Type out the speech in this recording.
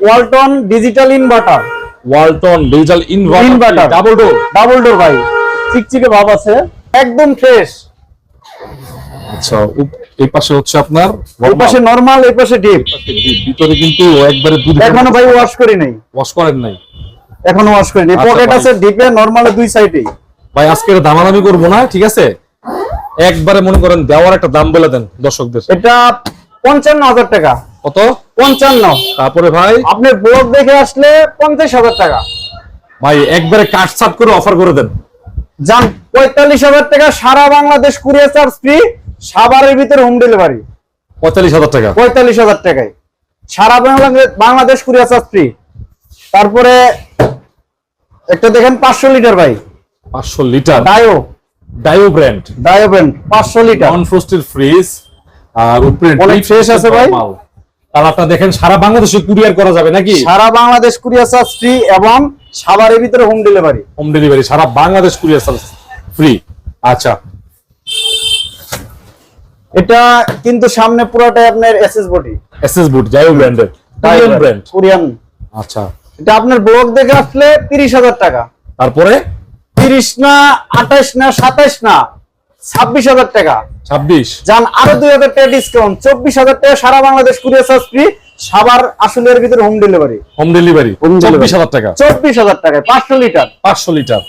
Walton digital inverter. Walton digital inverter double door ভাই, চিকচিকে ভাব আছে, একদম ফ্রেশ। আচ্ছা, এই পাশে হচ্ছে আপনার এই পাশে নরমাল, এই পাশে ডিপ। ভিতরে কিন্তু একবারে দুধ এখনো ভাই ওয়াশ করি নাই, ওয়াশ করেন নাই এখনো ওয়াশ করি নাই। আচ্ছা পকেট ভাই। আছে ডিপে, নরমালে দুই সাইডেই। ভাই আজকে দামাদামি করবো না, ঠিক আছে? একবারে মনে করেন দেওয়ার একটা দাম বলে দেন দর্শকদের। এটা 55,000 টাকা। কত? 55। তারপরে ভাই আপনার ব্লগ দেখে আসলে 50,000 টাকা। ভাই একবারে কাট সাট করে অফার করে দেন। যান 45,000 টাকা, সারা বাংলাদেশ কুরিয়ার চার্জ ফ্রি, সাভারের ভিতরে হোম ডেলিভারি। 45,000 টাকা। 45,000 টাকায় সারা বাংলাদেশ কুরিয়ার চার্জ ফ্রি। তারপরে একটা দেখেন 500 লিটার ভাই, 500 লিটার ডায়ো brand 500 litre non frosted fridge, আর উপরে অনেক ফ্রেশ আছে ভাই। আর আপনারা দেখেন সারা বাংলাদেশে কুরিয়ার করা যাবে নাকি? সারা বাংলাদেশ কুরিয়ার চার্জ ফ্রি এবং সাভারের ভিতরে হোম ডেলিভারি সারা বাংলাদেশ কুরিয়ার সার্ভিস ফ্রি। আচ্ছা, এটা কিন্তু সামনে পুরোটাই আপনার এসএস বুট জায়ো ব্র্যান্ডের ব্র্যান্ড কোরিয়ান। আচ্ছা, এটা আপনার ব্লগ দেখে আসলে 30,000 টাকা। তারপরে 30 না 28 না 27 না 26,000 টাকা। 26 যান আরো 2,000 টাকা ডিসকাউন্ট, 24,000 টাকা সারা Bangladesh courier charge free, Savar আসলের ভিতরে হোম ডেলিভারি। 24,000 টাকা। 24,000 টাকায় 500 লিটার। 500 লিটার